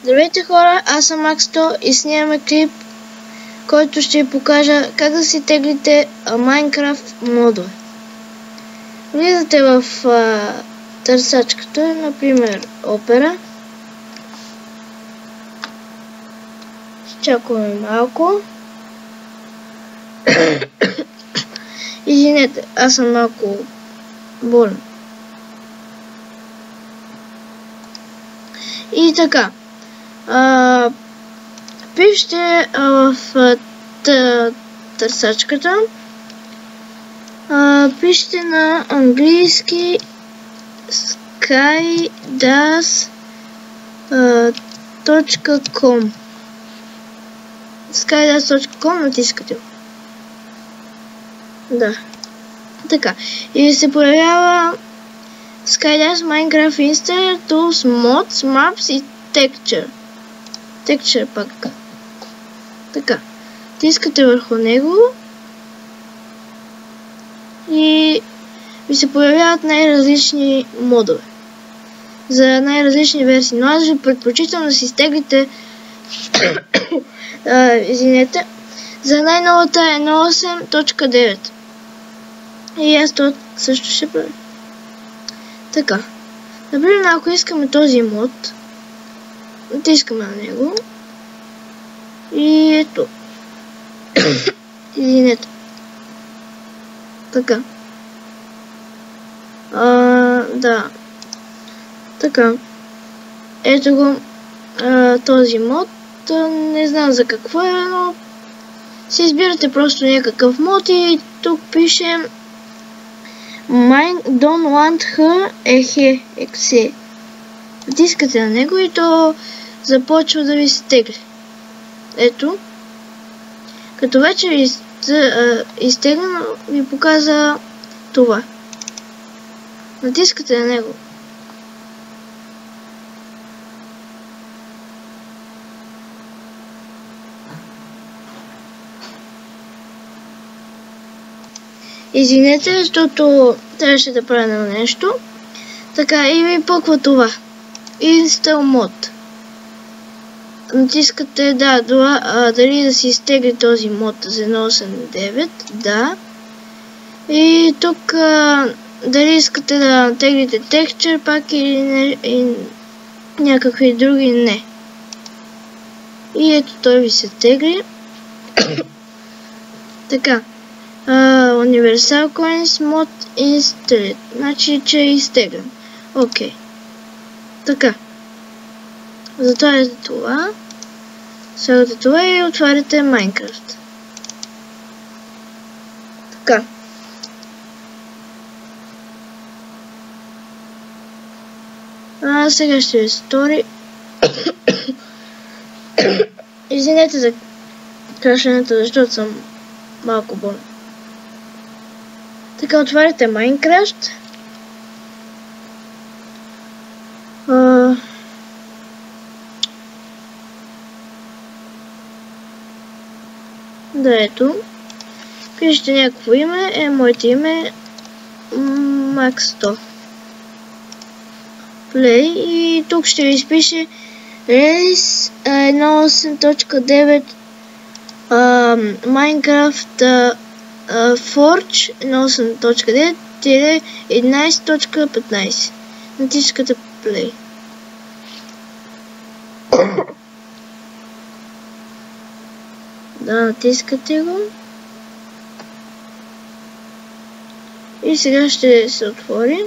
Здравейте хора, аз съм Макс100 и снимаме клип, който ще ви покажа как да си теглите Minecraft модове. Влизате в търсачката, например Opera. Чакаме малко. Извинете, аз съм малко болен. И така. Пишете в търсачката. Пишете на английски skydas.com. skydas.com, натискате го. Да. Така. И се появява Skydas Minecraft Installer Tools, Mods, Maps и Texture. Texture пак. Така. Тискате върху него и ви се появяват най-различни модове за най-различни версии. Но аз ви предпочитам да си изтеглите извинете, за най-новата 1.8.9. И аз това също ще правя. Така. Например, ако искаме този мод, натискаме на него и ето. Извинете. Така. Да. Така. Ето го този мод. Не знам за какво е, но си избирате просто някакъв мод и тук пише Don't want her exe. Натискате на него и то започва да ви се тегли. Ето. Като вече ви изтеглено, ви показа това. Натискате на него. Извинете, защото трябваше да правя нещо. Така, и ви пъква това. Install mod. Натискате дали да си изтегли този мод за 1.8.9. Да. И тук дали искате да натеглите Texture пак или някакви други не. И ето той ви се тегли. Така. Universal Coins Mod Installed. Значи, че е изтеглен. Окей. Така. Затваряте това. Слагате това и отваряте Minecraft. Така. Сега ще ви стори. Извинете за кашлянето, защото съм малко болен. Така, отваряте Minecraft. Да, ето. Пишете някакво име. Моето име Max100. Play и тук ще ви изпише Release 1.8.9 Minecraft Forge 1.8.9-11.15. Натискате Play. Да, натискате го. И сега ще се отвори.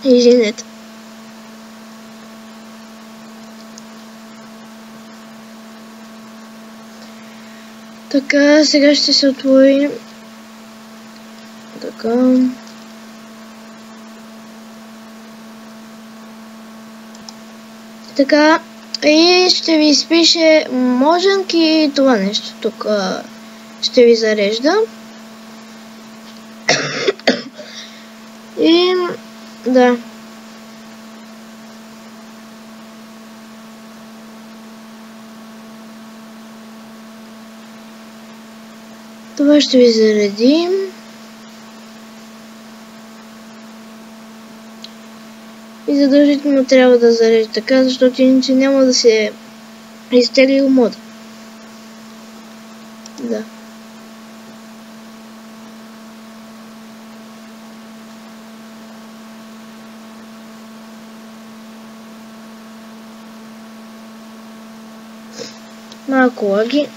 Извинете. Така, сега ще се отвори. Така. Така. И ще ви изпише Mojang и това нещо. Тук ще ви зарежда. И да. Това ще ви заредим. И задължително трябва да зарежда така, защото иначе няма да се изтегли мода. Да. Малко лаги.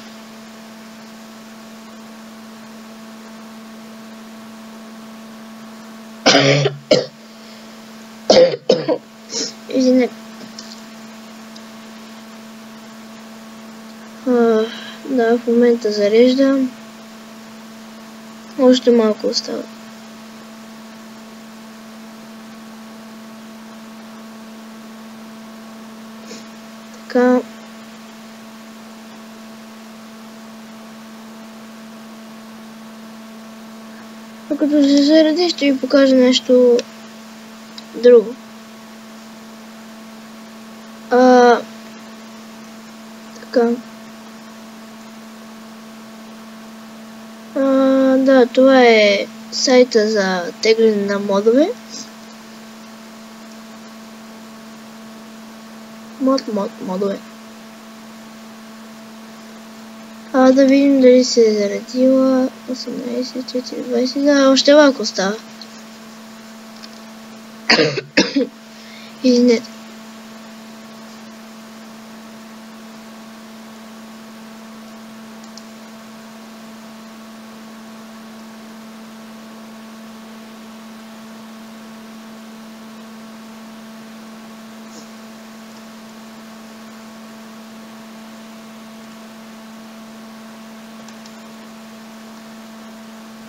Извинете. Да, в момента зареждам. Още малко остава. Така. Докато се зареди, ще ви покажа нещо друго. Така. Да, това е сайта за тегляне на модове. Модове. Да видим дали се е заредила. 18, 4, 20. Да, още малко става. Извинете.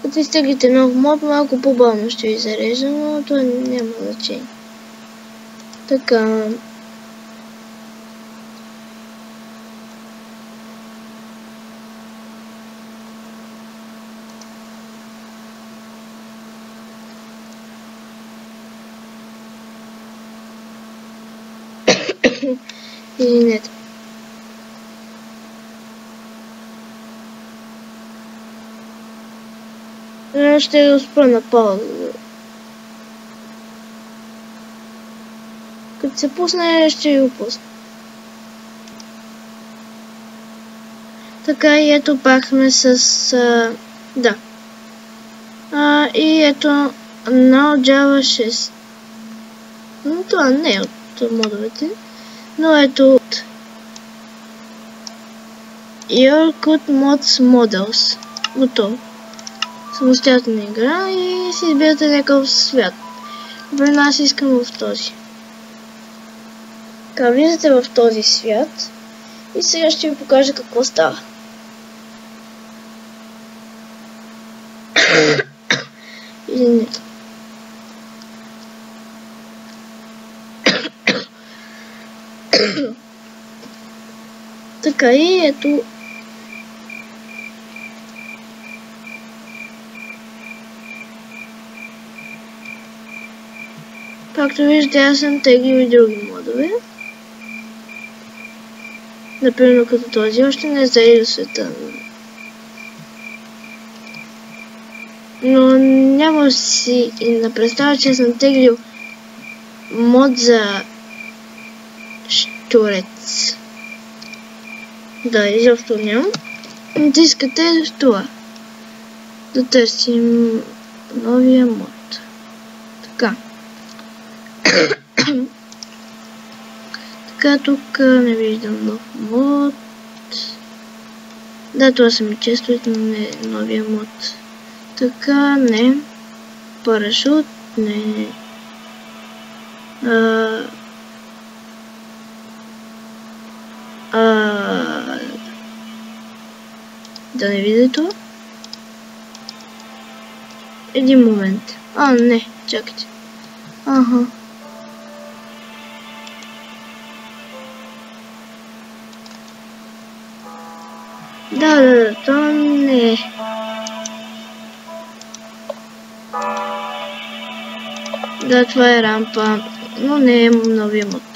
Като изтеглите нов мод, малко по-бавно ще ви зарежда, но това няма значение. Така. Извинете. Ще го спра на пауза. Като се пусне, ще го пусна. Така и ето пак сме с... да. И ето на Java 6. Но това не е от модовете. Но ето от Your Code Mods Models. Готово. Самостоятелна игра и си избирате някакъв свят. При нас искам в този. Така, влизате в този свят и сега ще ви покажа какво става. Извинете. Така и ето. Както виждате, аз съм теглил и други модове. Например, като този, още не е зарядил света. Но няма си и на представа, че съм теглил мод за щурец. Да, изобщо нямам. Натискате това. Да търсим новия мод. Така. Така, тук не виждам нов мод. Да, това са ми често, но не новия мод. Така, не. Парашут, не. Да не видя това. Един момент. Не, чакайте. Ага. Да, то не е. Да, това е рампа, но не е новия мод.